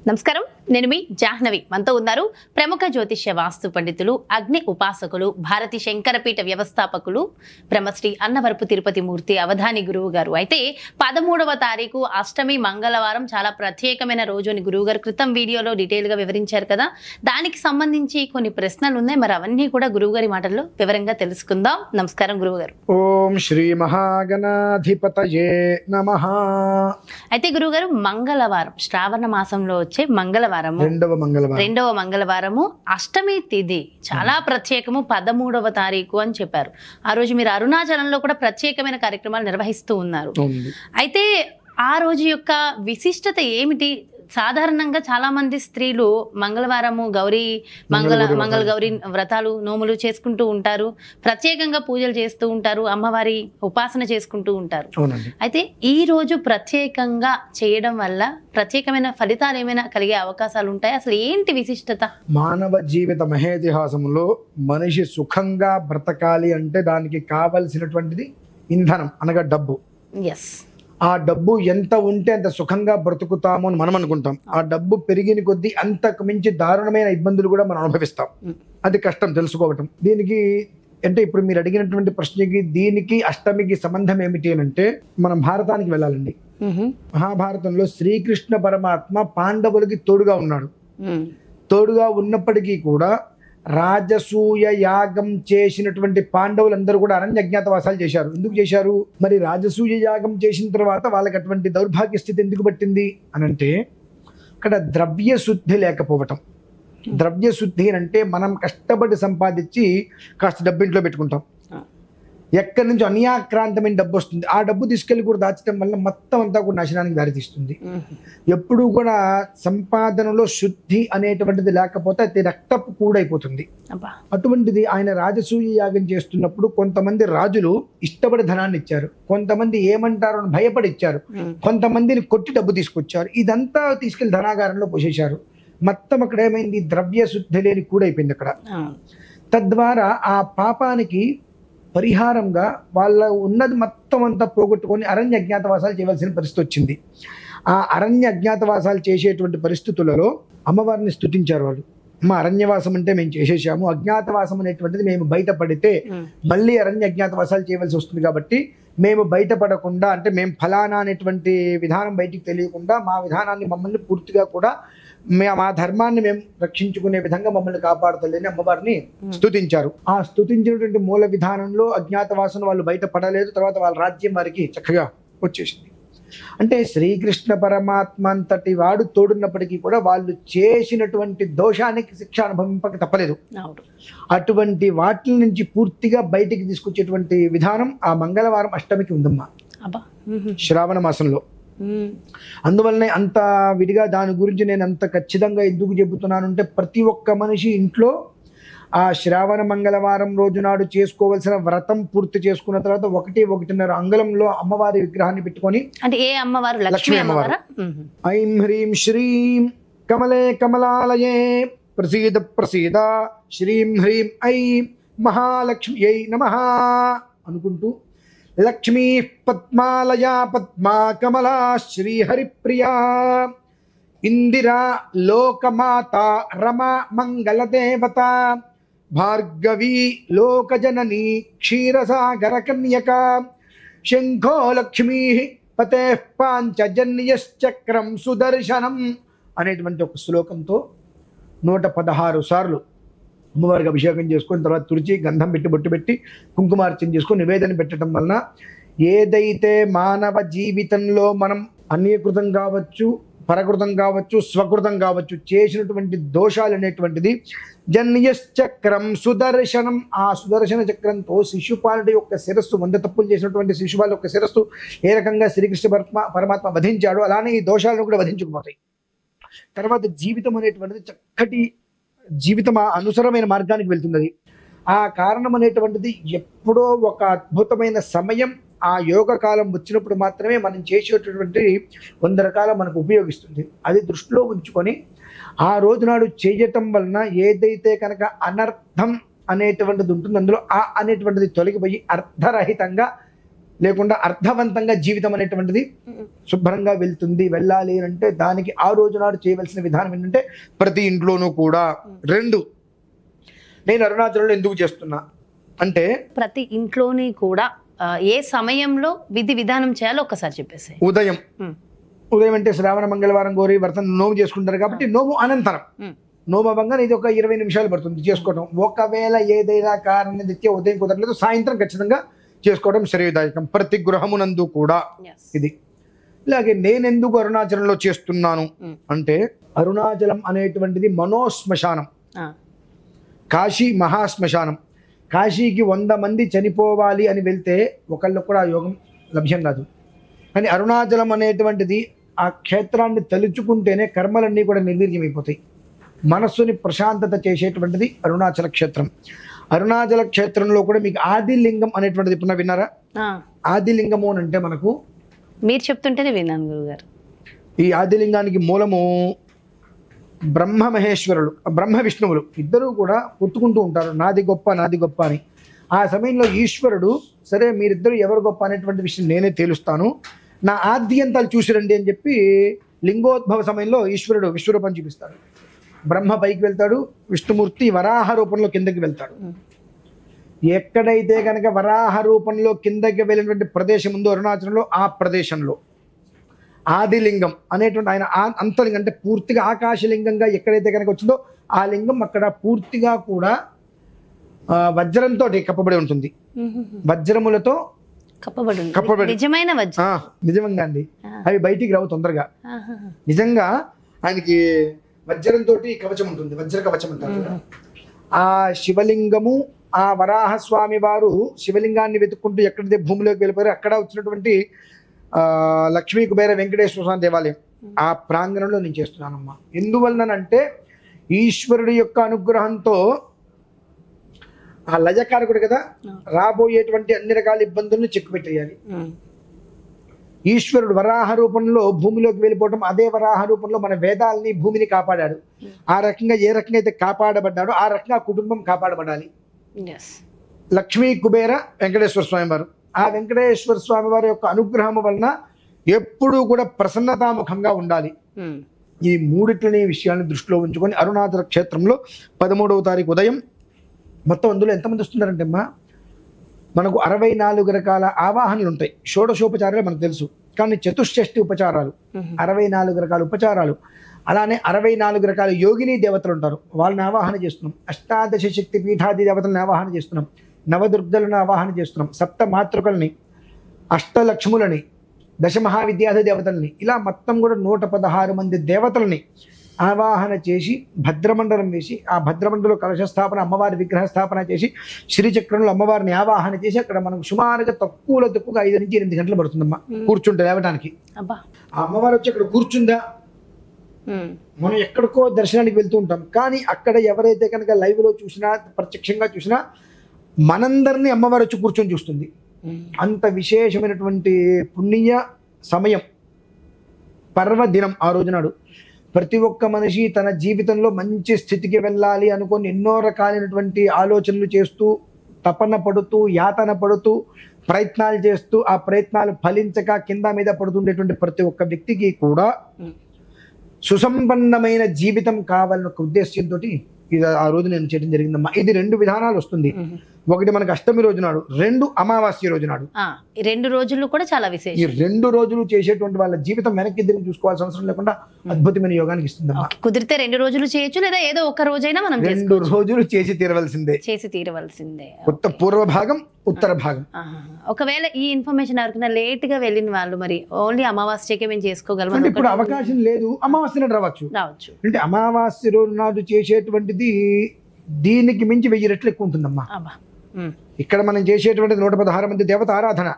నమస్కారం, నేను మీ జాహ్నవి. మనతో ఉన్నారు ప్రముఖ జ్యోతిష్య వాస్తు పండితులు, అగ్ని ఉపాసకులు, భారతి శంకరపీఠ వ్యవస్థాపకులు బ్రహ్మశ్రీ అన్నవరపు తిరుపతి మూర్తి అవధాని గురువు గారు. అయితే 13వ తారీఖు అష్టమి మంగళవారం చాలా ప్రత్యేకమైన రోజు అని గురువు గారు క్రితం వీడియోలో డీటెయిల్ గా వివరించారు కదా. దానికి సంబంధించి కొన్ని ప్రశ్నలు ఉన్నాయి, మరి అవన్నీ కూడా గురువు గారి మాటల్లో వివరంగా తెలుసుకుందాం. నమస్కారం గురువు గారు. ఓం శ్రీ మహాగణాధిపతయే నమః. అయితే గురువు గారు, మంగళవారం శ్రావణ మాసంలో వచ్చే మంగళవారము, రెండవ మంగళవారము అష్టమి తిథి చాలా ప్రత్యేకము. 13వ తారీఖు అని చెప్పారు. ఆ రోజు మీరు అరుణాచలంలో కూడా ప్రత్యేకమైన కార్యక్రమాలు నిర్వహిస్తూ ఉన్నారు. అయితే ఆ రోజు యొక్క విశిష్టత ఏమిటి? సాధారణంగా చాలా మంది స్త్రీలు మంగళవారము మంగళ గౌరీ వ్రతాలు నోములు చేసుకుంటూ ఉంటారు, ప్రత్యేకంగా పూజలు చేస్తూ ఉంటారు, అమ్మవారి ఉపాసన చేసుకుంటూ ఉంటారు. అయితే ఈ రోజు ప్రత్యేకంగా చేయడం వల్ల ప్రత్యేకమైన ఫలితాలు ఏమైనా కలిగే అవకాశాలు ఉంటాయి? అసలు ఏంటి విశిష్టత? మానవ జీవిత మహేతిహాసంలో మనిషి సుఖంగా బ్రతకాలి అంటే దానికి కావలసినటువంటిది ఇంధనం అనగా డబ్బు. ఆ డబ్బు ఎంత ఉంటే అంత సుఖంగా బ్రతుకుతాము అని మనం అనుకుంటాం. ఆ డబ్బు పెరిగిన కొద్దీ అంతకు మించి దారుణమైన ఇబ్బందులు కూడా మనం అనుభవిస్తాం. అది కష్టం తెలుసుకోవటం. దీనికి అంటే ఇప్పుడు మీరు అడిగినటువంటి ప్రశ్నకి దీనికి అష్టమికి సంబంధం ఏమిటి అని అంటే, మనం భారతానికి వెళ్ళాలండి. మహాభారతంలో శ్రీకృష్ణ పరమాత్మ పాండవులకి తోడుగా ఉన్నాడు. తోడుగా ఉన్నప్పటికీ కూడా రాజసూయ యాగం చేసినటువంటి పాండవులందరూ కూడా అరణ్య అజ్ఞాతవాసాలు చేశారు. ఎందుకు చేశారు? మరి రాజసూయ యాగం చేసిన తర్వాత వాళ్ళకి అటువంటి దౌర్భాగ్య స్థితి ఎందుకు పట్టింది అని అంటే, అక్కడ ద్రవ్య శుద్ధి లేకపోవటం. ద్రవ్య శుద్ధి అంటే మనం కష్టపడి సంపాదించి కాస్త డబ్బు ఇంట్లో పెట్టుకుంటాం, ఎక్కడి నుంచి అన్యాక్రాంతమైన డబ్బు వస్తుంది. ఆ డబ్బు తీసుకెళ్ళి కూడా దాచడం వల్ల మొత్తం అంతా కూడా నాశనానికి దారితీస్తుంది. ఎప్పుడు కూడా సంపాదనలో శుద్ధి అనేటువంటిది లేకపోతే అది రక్తపు కూడైపోతుంది. అటువంటిది ఆయన రాజసూయ యాగం చేస్తున్నప్పుడు కొంతమంది రాజులు ఇష్టపడి ధనాన్ని ఇచ్చారు, కొంతమంది ఏమంటారు అని భయపడి ఇచ్చారు, కొంతమందిని కొట్టి డబ్బు తీసుకొచ్చారు. ఇదంతా తీసుకెళ్లి ధనాగారంలో పోసేశారు. మొత్తం అక్కడ ఏమైంది? ద్రవ్య శుద్ధి లేని కూడైపోయింది అక్కడ. తద్వారా ఆ పాపానికి పరిహారంగా వాళ్ళ ఉన్నది మొత్తం అంతా పోగొట్టుకొని అరణ్య అజ్ఞాతవాసాలు చేయవలసిన పరిస్థితి వచ్చింది. ఆ అరణ్య అజ్ఞాతవాసాలు చేసేటువంటి పరిస్థితులలో అమ్మవారిని స్తుతించారు వాళ్ళు. మా అరణ్యవాసం అంటే మేము చేసేసాము, అజ్ఞాతవాసం అనేటువంటిది మేము బయటపడితే మళ్ళీ అరణ్య అజ్ఞాతవాసాలు చేయవలసి వస్తుంది, కాబట్టి మేము బయటపడకుండా అంటే మేము ఫలానా అనేటువంటి విధానం బయటికి తెలియకుండా మా విధానాన్ని మమ్మల్ని పూర్తిగా కూడా మా ధర్మాన్ని మేము రక్షించుకునే విధంగా మమ్మల్ని కాపాడుతలేని అమ్మవారిని స్తుతించారు. ఆ స్తుతించినటువంటి మూల విధానంలో అజ్ఞాతవాసం వాళ్ళు బయటపడలేదు. తర్వాత వాళ్ళ రాజ్యం వారికి చక్కగా వచ్చేసింది. అంటే శ్రీకృష్ణ పరమాత్మ అంతటి వాడు తోడున్నప్పటికీ కూడా వాళ్ళు చేసినటువంటి దోషానికి శిక్ష అనుభవింపక తప్పలేదు. అటువంటి వాటి నుంచి పూర్తిగా బయటికి తీసుకొచ్చేటువంటి విధానం ఆ మంగళవారం అష్టమికి ఉందమ్మా, శ్రావణ మాసంలో. అందువల్లనే అంత విడిగా దాని గురించి నేను అంత ఖచ్చితంగా ఎందుకు చెబుతున్నాను అంటే, ప్రతి ఒక్క మనిషి ఇంట్లో ఆ శ్రావణ మంగళవారం రోజు నాడు చేసుకోవాల్సిన వ్రతం పూర్తి చేసుకున్న తర్వాత 1-1.5 అంగుళంలో అమ్మవారి విగ్రహాన్ని పెట్టుకొని, అంటే ఏ అమ్మవారు? లక్ష్మీ అమ్మవారు. ఐం హ్రీం శ్రీం కమలే కమలాలయే ప్రసీద ప్రసీద శ్రీం హ్రీం ఐం మహాలక్ష్మ్యై నమః అనుకుంటూ, లక్ష్మీ పద్మాలయా పద్మా కమలా శ్రీహరిప్రియా ఇందిరా లోకమాత రమా మంగళదేవత భార్గవీ లోకజననీ క్షీరసాగర కన్యక శంఖో లక్ష్మీ పతే పాంచజన్యశ్చక్రం సుదర్శనం అనేటువంటి ఒక శ్లోకంతో 116 సార్లు అమ్మవారికి అభిషేకం చేసుకొని తర్వాత తుడిచి గంధం పెట్టి బొట్టు పెట్టి కుంకుమార్చన చేసుకొని నివేదన పెట్టడం వలన ఏదైతే మానవ జీవితంలో మనం అన్యకృతం కావచ్చు, పరకృతం కావచ్చు, స్వకృతం కావచ్చు చేసినటువంటి దోషాలు అనేటువంటిది జన్యశ్చక్రం సుదర్శనం, ఆ సుదర్శన చక్రంతో శిశుపాలుడి యొక్క శిరస్సు, 100 తప్పులు చేసినటువంటి శిశుపాలు యొక్క శిరస్సు ఏ రకంగా శ్రీకృష్ణ పరమాత్మ వధించాడు, అలానే ఈ దోషాలను కూడా వధించుకుపోతాయి. తర్వాత జీవితం అనేటువంటిది చక్కటి జీవితం అనుసరమైన మార్గానికి వెళ్తున్నది. ఆ కారణం అనేటువంటిది ఎప్పుడో ఒక అద్భుతమైన సమయం, ఆ యోగ కాలం వచ్చినప్పుడు మాత్రమే మనం చేసేటటువంటి 100 రకాల మనకు ఉపయోగిస్తుంది. అది దృష్టిలో ఉంచుకొని ఆ రోజు నాడు చేయటం వలన ఏదైతే కనుక అనర్థం అనేటువంటిది ఉంటుంది అందులో ఆ అనేటువంటిది తొలగిపోయి అర్థరహితంగా లేకుండా అర్థవంతంగా జీవితం అనేటువంటిది శుభ్రంగా వెళ్ళాలి అంటే దానికి ఆ రోజు నాడు చేయవలసిన విధానం ఏంటంటే ప్రతి ఇంట్లోనూ కూడా 2 నేను అరుణాచలంలో ఎందుకు చేస్తున్నా అంటే ప్రతి ఇంట్లోని కూడా ఏ సమయంలో విధి విధానం చేయాలో ఒక్కసారి చెప్పేసి. ఉదయం అంటే శ్రావణ మంగళవారం గౌరీ వ్రతం నోము చేసుకుంటారు కాబట్టి నోము అనంతరం నోము అవ్వంగా ఇది ఒక 20 నిమిషాలు పడుతుంది చేసుకోవడం. ఒకవేళ ఏదైనా కారణరీత్యా ఉదయం కుదరలేదు సాయంత్రం ఖచ్చితంగా చేసుకోవడం శ్రేయదాయకం ప్రతి గృహమునందు కూడా. ఇది ఇలాగే నేనెందుకు అరుణాచలంలో చేస్తున్నాను అంటే అరుణాచలం అనేటువంటిది మనోశ్మశానం, కాశీ మహాశ్మశానం. కాశీకి 100 మంది చనిపోవాలి అని వెళ్తే ఒకళ్ళు కూడా యోగం లభ్యం కాదు. కానీ అరుణాచలం అనేటువంటిది ఆ క్షేత్రాన్ని తలుచుకుంటేనే కర్మలన్నీ కూడా నిర్వీర్యమైపోతాయి. మనస్సుని ప్రశాంతత చేసేటువంటిది అరుణాచల క్షేత్రం. అరుణాచల క్షేత్రంలో కూడా మీకు ఆదిలింగం అనేటువంటిది ఇప్పుడు విన్నారా? ఆదిలింగము అని అంటే మనకు మీరు చెప్తుంటేనే విన్నాను గురుగారు. ఈ ఆదిలింగానికి మూలము బ్రహ్మ మహేశ్వరులు, బ్రహ్మ విష్ణువులు ఇద్దరూ కూడా కొట్టుకుంటూ ఉంటారు నాది గొప్ప నాది గొప్ప అని. ఆ సమయంలో ఈశ్వరుడు సరే మీరిద్దరు ఎవరు గొప్ప అనేటువంటి విషయం నేనే తేలుస్తాను, నా ఆద్యంతాలు చూసిరండి అని చెప్పి లింగోద్భవ సమయంలో ఈశ్వరుడు విశ్వరూపం చూపిస్తాడు. బ్రహ్మ పైకి వెళ్తాడు, విష్ణుమూర్తి వరాహ రూపంలో కిందకి వెళ్తాడు. ఎక్కడైతే కనుక వరాహ రూపంలో కిందకి వెళ్ళినటువంటి ప్రదేశం ఉందో అరుణాచలంలో ఆ ప్రదేశంలో ఆదిలింగం అనేటువంటి ఆయన అంతలింగం అంటే పూర్తిగా ఆకాశలింగంగా ఎక్కడైతే కనుక వచ్చిందో ఆ లింగం అక్కడ పూర్తిగా కూడా వజ్రంతో కప్పబడి ఉంటుంది. వజ్రములతో కప్పబడి నిజమైన నిజంగా అండి అవి బయటికి రావు తొందరగా. నిజంగా ఆయనకి వజ్రంతో కవచం ఉంటుంది, వజ్ర కవచం అంటారు. ఆ శివలింగము ఆ వరాహస్వామి వారు శివలింగాన్ని వెతుక్కుంటూ ఎక్కడైతే భూమిలోకి వెళ్ళిపోయారో అక్కడ వచ్చినటువంటి లక్ష్మీ కుబేర వెంకటేశ్వర స్వామి దేవాలయం ఆ ప్రాంగణంలో నేను చేస్తున్నానమ్మా. ఎందువలనంటే ఈశ్వరుడి యొక్క అనుగ్రహంతో ఆ లయకారకుడు కదా, రాబోయేటువంటి అన్ని రకాల ఇబ్బందులను చెక్కుపెట్టేయాలి. ఈశ్వరుడు వరాహ రూపంలో భూమిలోకి వెళ్ళిపోవడం, అదే వరాహ రూపంలో మన వేదాలని భూమిని కాపాడాడు. ఆ రకంగా ఏ రకంగా అయితే కాపాడబడ్డాడో ఆ రకంగా కుటుంబం కాపాడబడాలి. లక్ష్మీ కుబేర వెంకటేశ్వర స్వామి వారు, ఆ వెంకటేశ్వర స్వామి వారి యొక్క అనుగ్రహం వలన ఎప్పుడూ కూడా ప్రసన్నతాముఖంగా ఉండాలి. ఈ మూడిట్లని విషయాన్ని దృష్టిలో ఉంచుకొని అరుణాచల క్షేత్రంలో 13వ తారీఖు ఉదయం మొత్తం అందులో ఎంతమంది వస్తున్నారంటే అమ్మా మనకు 64 రకాల ఆవాహనలు ఉంటాయి. షోడశోపచారాలు మనకు తెలుసు, కానీ చతుష్షష్ఠి ఉపచారాలు 64 రకాల ఉపచారాలు. అలానే 64 రకాల యోగిని దేవతలు ఉంటారు, వాళ్ళని ఆవాహన చేస్తున్నాం. అష్టాదశ శక్తి పీఠాది దేవతలను ఆవాహన చేస్తున్నాం, నవదుర్గలను ఆవాహన చేస్తున్నాం, సప్త మాతృకల్ని, అష్టలక్ష్ములని, దశమహావిద్యాధి దేవతల్ని, ఇలా మొత్తం కూడా 116 మంది దేవతలని ఆవాహన చేసి భద్రమండలం వేసి ఆ భద్రమండలో కలశ స్థాపన అమ్మవారి విగ్రహ స్థాపన చేసి శ్రీచక్రంలో అమ్మవారిని ఆవాహన చేసి అక్కడ మనకు సుమారుగా తక్కువగా 5 నుంచి 8 గంటలు పడుతుందమ్మా కూర్చుంటే లేవటానికి. ఆ అమ్మవారు వచ్చి అక్కడ కూర్చుందా, మనం ఎక్కడికో దర్శనానికి వెళ్తూ ఉంటాం, కానీ అక్కడ ఎవరైతే కనుక లైవ్లో చూసినా ప్రత్యక్షంగా చూసినా మనందరినీ అమ్మవారు వచ్చి కూర్చొని చూస్తుంది. అంత విశేషమైనటువంటి పుణ్య సమయం, పర్వదినం. ఆ రోజు నాడు ప్రతి ఒక్క మనిషి తన జీవితంలో మంచి స్థితికి వెళ్ళాలి అనుకొని ఎన్నో రకాలైనటువంటి ఆలోచనలు చేస్తూ తపన పడుతూ యాతన పడుతూ ప్రయత్నాలు చేస్తూ ఆ ప్రయత్నాలు ఫలించక కింద మీద పడుతుండేటువంటి ప్రతి ఒక్క వ్యక్తికి కూడా సుసంపన్నమైన జీవితం కావాలన్న ఉద్దేశంతో ఇది ఆ రోజు నేను చేయడం జరిగిందమ్మా. ఇది 2 విధానాలు వస్తుంది. ఒకటి మనకు అష్టమి రోజు నాడు, 2 అమావాస్య రోజు నాడు. ఈ 2 రోజులు కూడా చాలా విశేషం. ఈ 2 రోజులు చేసేటువంటి వాళ్ళ జీవితం వెనక్కి తిరిగి చూసుకోవాల్సిన అవసరం లేకుండా అద్భుతమైన యోగానికి ఇస్తుందమ్మా. కుదిరితే 2 రోజులు చేయొచ్చు, లేదా ఏదో ఒక రోజైనా మనం 2 రోజులు చేసి తీరవలసిందే. పూర్వ భాగం ఉత్తర భాగం. ఒకవేళ ఈ ఇన్ఫర్మేషన్ ఎవరికైనా లేట్ గా వెళ్ళిన వాళ్ళు మరి ఓన్లీ అమావాస్యకే మేము చేసుకోగలం అంటే ఇప్పుడు అవకాశం లేదు, అమావాస్య నాడు రావచ్చు. అంటే అమావాస్య రోజు నాడు చేసేటువంటిది దీనికి మించి 1000 రెట్లు ఎక్కువ ఉంటుందమ్మా. ఇక్కడ మనం చేసేటువంటిది 116 మంది దేవత ఆరాధన,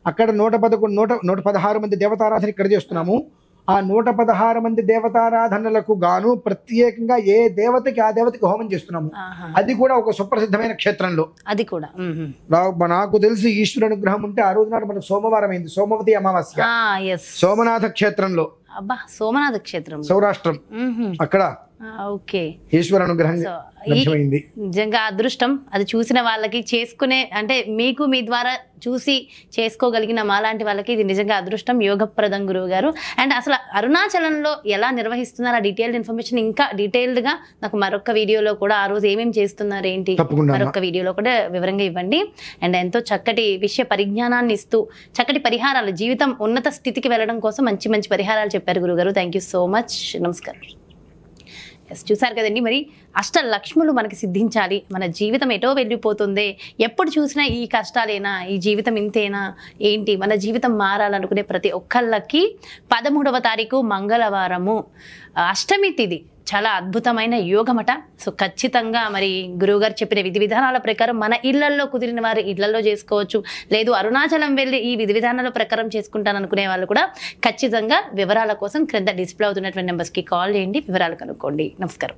అక్కడ 116 మంది దేవతారాధన ఇక్కడ చేస్తున్నాము. ఆ 116 మంది దేవతారాధనలకు గాను ప్రత్యేకంగా ఏ దేవతకి ఆ దేవతకి హోమం చేస్తున్నాము. అది కూడా ఒక సుప్రసిద్ధమైన క్షేత్రంలో. అది కూడా నాకు తెలిసి ఈశ్వర అనుగ్రహం ఉంటే ఆ రోజు నాడు మనకు సోమవారం అయింది, సోమవతి అమావాస్య, సోమనాథ క్షేత్రంలో. సోమనాథ క్షేత్రం, సౌరాష్ట్రం. అక్కడ ఓకే. ఈశ్వర అనుగ్రహం లభ్యమైంది. నిజంగా అదృష్టం అది చూసిన వాళ్ళకి, చేసుకునే అంటే మీకు మీ ద్వారా చూసి చేసుకోగలిగిన మాలాంటి వాళ్ళకి ఇది నిజంగా అదృష్టం, యోగప్రదం గురువు గారు. అండ్ అసలు అరుణాచలంలో ఎలా నిర్వహిస్తున్నారు ఆ డీటెయిల్డ్ ఇన్ఫర్మేషన్ ఇంకా డీటెయిల్డ్గా నాకు మరొక వీడియోలో కూడా ఆ రోజు ఏమేమి చేస్తున్నారు ఏంటి మరొక వీడియోలో కూడా వివరంగా ఇవ్వండి. అండ్ ఎంతో చక్కటి విషయ పరిజ్ఞానాన్ని ఇస్తూ చక్కటి పరిహారాలు, జీవితం ఉన్నత స్థితికి వెళ్ళడం కోసం మంచి మంచి పరిహారాలు చెప్పారు గురుగారు. Thank you so much. నమస్కారం. చూసారు కదండి, మరి అష్టలక్ష్ములు మనకి సిద్ధించాలి, మన జీవితం ఎటో వెళ్ళిపోతుంది, ఎప్పుడు చూసినా ఈ కష్టాలేనా, ఈ జీవితం ఇంతేనా ఏంటి, మన జీవితం మారాలనుకునే ప్రతి ఒక్కళ్ళకి 13వ తారీఖు మంగళవారము అష్టమి తిథి చాలా అద్భుతమైన యోగమట. సో ఖచ్చితంగా మరి గురువుగారు చెప్పిన విధి విధానాల ప్రకారం మన ఇళ్లల్లో కుదిరిన వారు ఇళ్లలో చేసుకోవచ్చు, లేదు అరుణాచలం వెళ్ళి ఈ విధి విధానాల ప్రకారం చేసుకుంటాను అనుకునే వాళ్ళు కూడా ఖచ్చితంగా వివరాల కోసం క్రింద డిస్ప్లే అవుతున్నటువంటి నెంబర్స్కి కాల్ చేయండి, వివరాలు కనుక్కోండి. నమస్కారం.